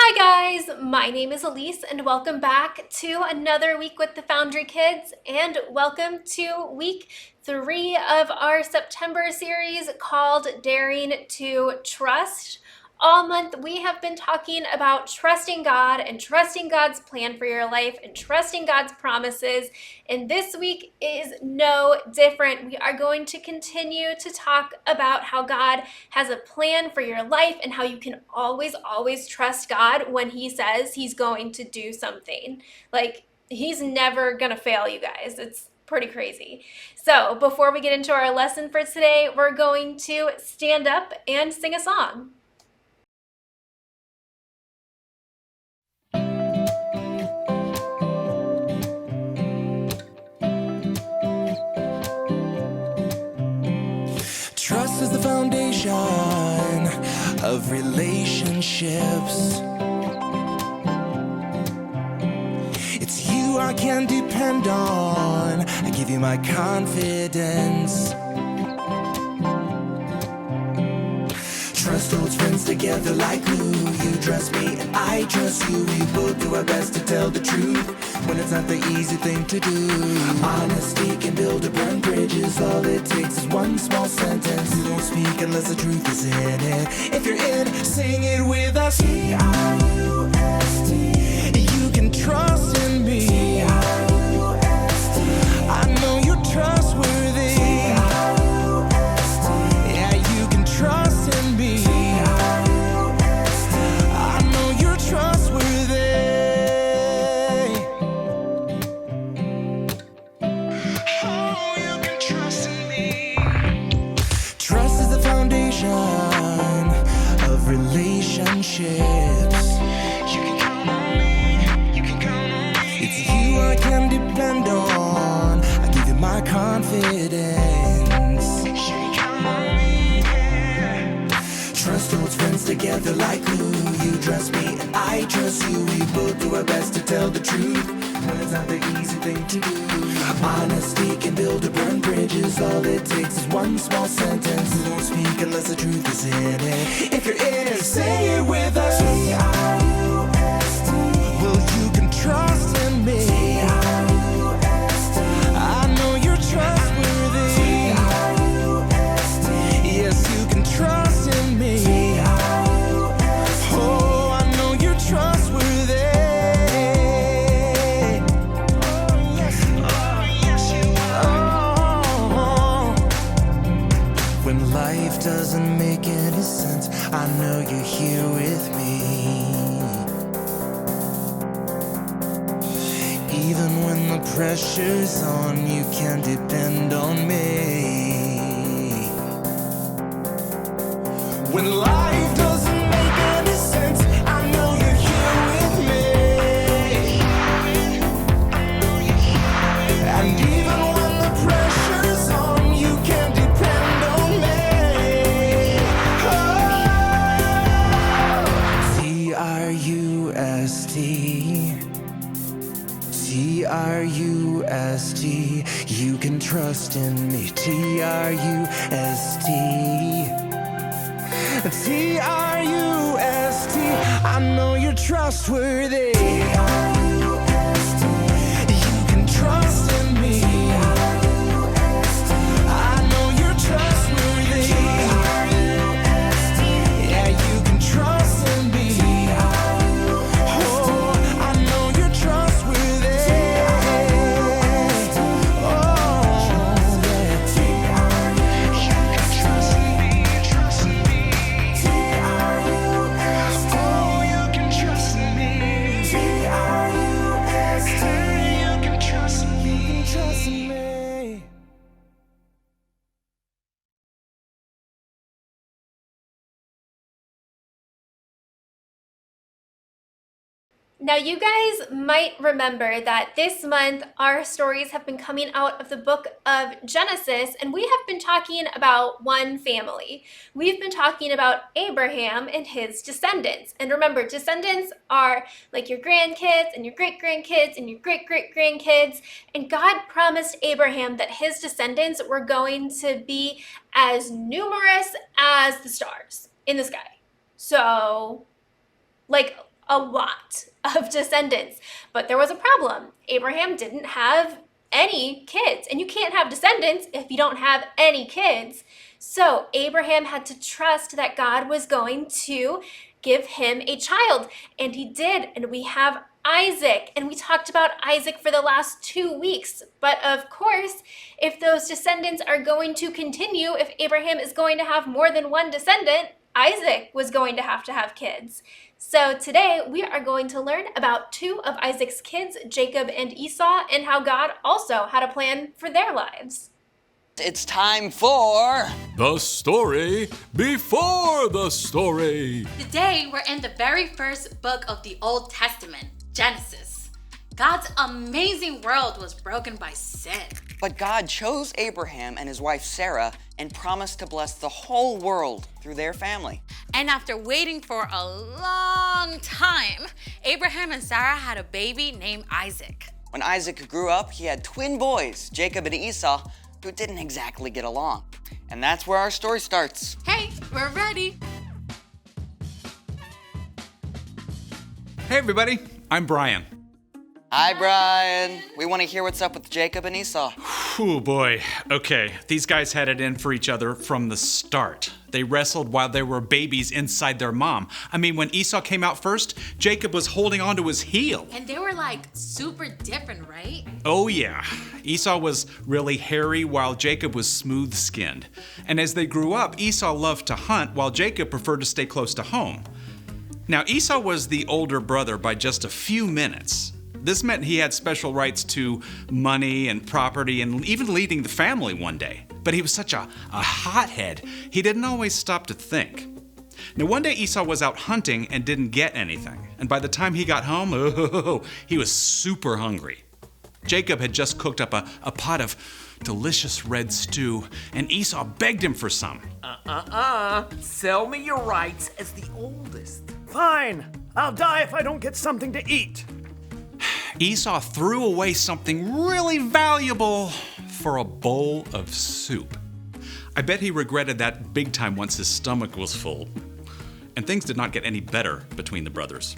Hi guys, my name is Elise and welcome back to another week with the Foundry Kids and welcome to week 3 of our September series called Daring to Trust. All month we have been talking about trusting God and trusting God's plan for your life and trusting God's promises, and this week is no different. We are going to continue to talk about how God has a plan for your life and how you can always trust God when He says He's going to do something. Like, He's never gonna fail, you guys. It's pretty crazy. So before we get into our lesson for today, we're going to stand up and sing a song. Trust is the foundation of relationships. It's you I can depend on. I give you my confidence. Trust holds friends together like glue. You trust me and I trust you. We both do our best to tell the truth when it's not the easy thing to do. Honesty can build or burn bridges. All it takes is one small sentence. You don't speak unless the truth is in it. If you're in, sing it with us. T-R-U-S-T. You can trust in me. T-R-U-S-T. I know you're trustworthy. T-R-U-S-T. Yeah, you can trust in me. T-R-U-S-T. I know you're trustworthy. Oh, you can trust in me. Trust is the foundation of relationships. You can count on me. You can count on me. It's you I can depend on. I give you my confidence. You can count on me. Yeah. Trust holds friends together like glue. You trust me and I trust you. We both do our best to tell the truth when it's not the easy thing to do. Honesty can build or burn bridges. All it takes is one small sentence. You don't speak unless the truth is in it. If you're in it, say it with us. T-R-U-S-T. Well, you can trust in me. T-R-U-S-T. I know you're trustworthy. T-R-U-S-T. Yes, you can trust in me. T-R-U-S-T. Oh, I know you're trustworthy. When life doesn't make any sense, I know you're here with me. Even when the pressure's on, you can depend on me. When life doesn't make any sense, I know you're here with me. And even when the pressure's on, you can depend on me. Oh. T-R-U-S-T. T-R-U-S-T. You can trust in me. T-R-U-S-T. T-R-U-S-T. I know you're trustworthy. T-R-U-S-T. You can trust in me. T-R-U-S-T. I know you're trustworthy. T-R-U-S-T. Yeah, you can trust in me. Oh, I know you're trustworthy. Oh, yeah. You can trust in me, trust in me. T-R-U-S-T. Oh, you can trust in me. T-R-U-S-T. You can trust in me. You can trust in me. Now, you guys might remember that this month our stories have been coming out of the book of Genesis, and we have been talking about one family. We've been talking about Abraham and his descendants. And remember, descendants are like your grandkids and your great-grandkids and your great-great-grandkids. And God promised Abraham that his descendants were going to be as numerous as the stars in the sky. So, like, a lot of descendants. But there was a problem. Abraham didn't have any kids, and you can't have descendants if you don't have any kids. So Abraham had to trust that God was going to give him a child, and he did. And we have Isaac, and we talked about Isaac for the last 2 weeks. But of course, if those descendants are going to continue, if Abraham is going to have more than one descendant, Isaac was going to have kids. So today we are going to learn about 2 of Isaac's kids, Jacob and Esau, and how God also had a plan for their lives. It's time for The story before the story. Today, we're in the very first book of the Old Testament, Genesis. God's amazing world was broken by sin. But God chose Abraham and his wife Sarah and promised to bless the whole world through their family. And after waiting for a long time, Abraham and Sarah had a baby named Isaac. When Isaac grew up, he had twin boys, Jacob and Esau, who didn't exactly get along. And that's where our story starts. Hey, we're ready. Hey everybody, I'm Brian. Hi, Brian. We want to hear what's up with Jacob and Esau. Oh boy. Okay, these guys had it in for each other from the start. They wrestled while they were babies inside their mom. I mean, when Esau came out first, Jacob was holding onto his heel. And they were like super different, right? Oh yeah. Esau was really hairy while Jacob was smooth-skinned. And as they grew up, Esau loved to hunt while Jacob preferred to stay close to home. Now, Esau was the older brother by just a few minutes. This meant he had special rights to money and property and even leading the family one day. But he was such a hothead, he didn't always stop to think. Now, one day Esau was out hunting and didn't get anything. And by the time he got home, he was super hungry. Jacob had just cooked up a pot of delicious red stew, and Esau begged him for some. Sell me your rights as the oldest. Fine. I'll die if I don't get something to eat. Esau threw away something really valuable for a bowl of soup. I bet he regretted that big time once his stomach was full. And things did not get any better between the brothers.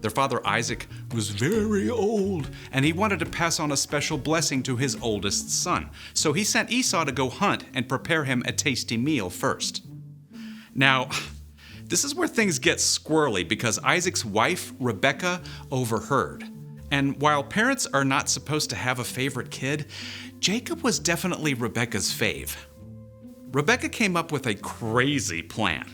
Their father Isaac was very old, and he wanted to pass on a special blessing to his oldest son. So he sent Esau to go hunt and prepare him a tasty meal first. Now, this is where things get squirrely because Isaac's wife, Rebecca, overheard. And while parents are not supposed to have a favorite kid, Jacob was definitely Rebecca's fave. Rebecca came up with a crazy plan.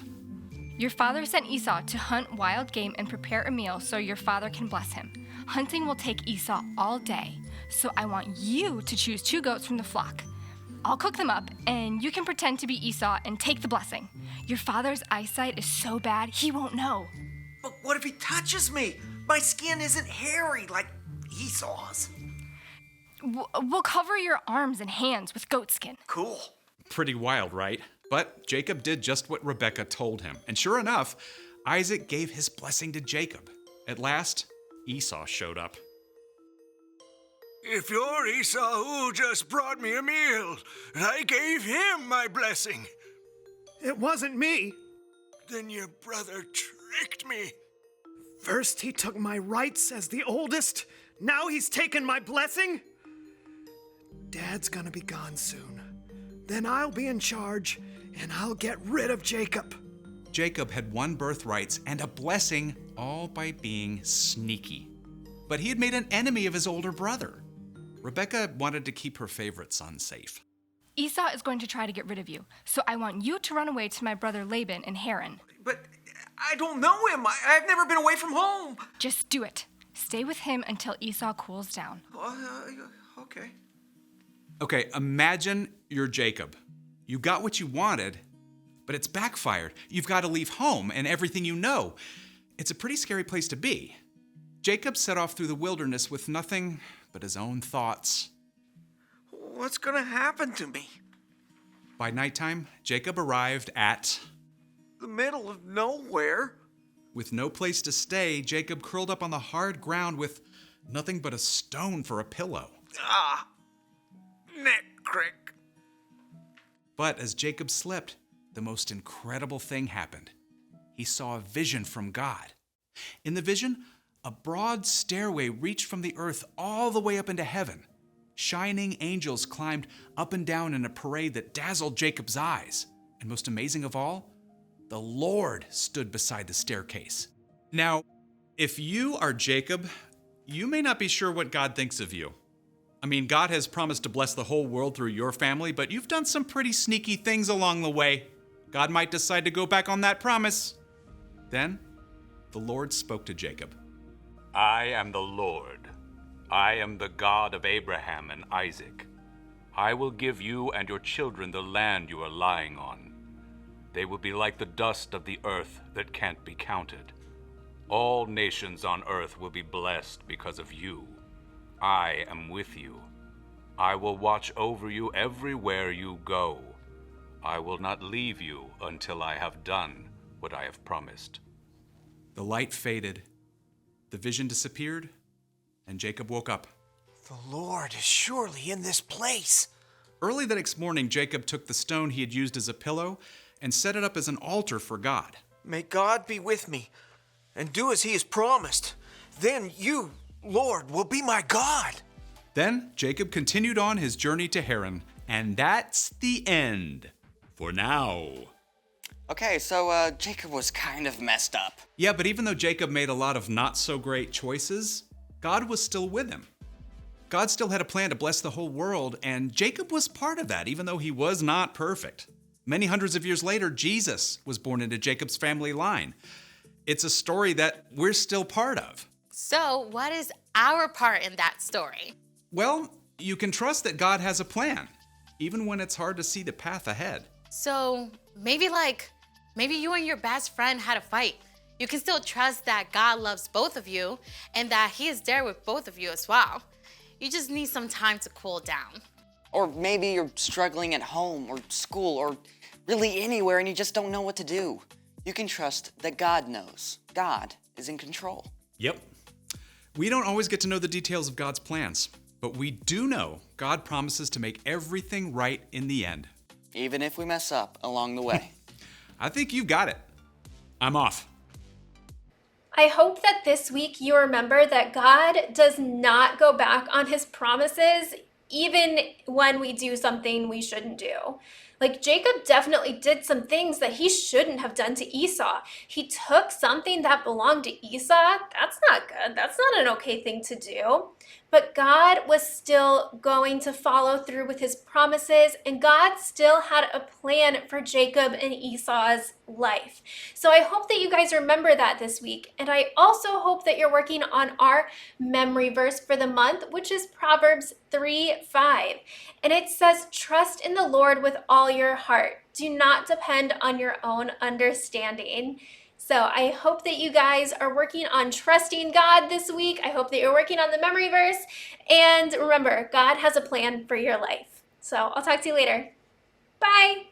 Your father sent Esau to hunt wild game and prepare a meal so your father can bless him. Hunting will take Esau all day, so I want you to choose 2 goats from the flock. I'll cook them up, and you can pretend to be Esau and take the blessing. Your father's eyesight is so bad, he won't know. But what if he touches me? My skin isn't hairy like Esau's. We'll cover your arms and hands with goat skin. Cool. Pretty wild, right? But Jacob did just what Rebecca told him. And sure enough, Isaac gave his blessing to Jacob. At last, Esau showed up. If you're Esau who just brought me a meal, I gave him my blessing. It wasn't me. Then your brother tricked me. First he took my rights as the oldest. Now he's taken my blessing. Dad's gonna be gone soon. Then I'll be in charge, and I'll get rid of Jacob. Jacob had won birthrights and a blessing all by being sneaky. But he had made an enemy of his older brother. Rebecca wanted to keep her favorite son safe. Esau is going to try to get rid of you, so I want you to run away to my brother Laban in Haran. But I don't know him. I've never been away from home. Just do it. Stay with him until Esau cools down. Okay. Okay, imagine you're Jacob. You got what you wanted, but it's backfired. You've got to leave home and everything you know. It's a pretty scary place to be. Jacob set off through the wilderness with nothing but his own thoughts. What's gonna happen to me? By nighttime, Jacob arrived at... The middle of nowhere. With no place to stay, Jacob curled up on the hard ground with nothing but a stone for a pillow. Neck crick. But as Jacob slept, the most incredible thing happened. He saw a vision from God. In the vision, a broad stairway reached from the earth all the way up into heaven. Shining angels climbed up and down in a parade that dazzled Jacob's eyes. And most amazing of all, the Lord stood beside the staircase. Now, if you are Jacob, you may not be sure what God thinks of you. I mean, God has promised to bless the whole world through your family, but you've done some pretty sneaky things along the way. God might decide to go back on that promise. Then, the Lord spoke to Jacob. I am the Lord. I am the God of Abraham and Isaac. I will give you and your children the land you are lying on. They will be like the dust of the earth that can't be counted. All nations on earth will be blessed because of you. I am with you. I will watch over you everywhere you go. I will not leave you until I have done what I have promised. The light faded, the vision disappeared, and Jacob woke up. The Lord is surely in this place. Early the next morning, Jacob took the stone he had used as a pillow and set it up as an altar for God. May God be with me and do as he has promised. Then you, Lord, will be my God. Then Jacob continued on his journey to Haran, and that's the end. For now. Okay, so Jacob was kind of messed up. Yeah, but even though Jacob made a lot of not so great choices, God was still with him. God still had a plan to bless the whole world, and Jacob was part of that, even though he was not perfect. Many hundreds of years later, Jesus was born into Jacob's family line. It's a story that we're still part of. So, what is our part in that story? Well, you can trust that God has a plan, even when it's hard to see the path ahead. So, maybe you and your best friend had a fight. You can still trust that God loves both of you and that he is there with both of you as well. You just need some time to cool down. Or maybe you're struggling at home or school or really anywhere and you just don't know what to do. You can trust that God knows. God is in control. Yep. We don't always get to know the details of God's plans, but we do know God promises to make everything right in the end. Even if we mess up along the way. I think you've got it. I'm off. I hope that this week you remember that God does not go back on his promises even when we do something we shouldn't do. Like Jacob definitely did some things that he shouldn't have done to Esau. He took something that belonged to Esau. That's not good. That's not an okay thing to do. But God was still going to follow through with his promises, and God still had a plan for Jacob and Esau's life. So I hope that you guys remember that this week. And I also hope that you're working on our memory verse for the month, which is Proverbs 3:5. And it says, "Trust in the Lord with all your heart. Do not depend on your own understanding." So I hope that you guys are working on trusting God this week. I hope that you're working on the memory verse. And remember, God has a plan for your life. So I'll talk to you later. Bye.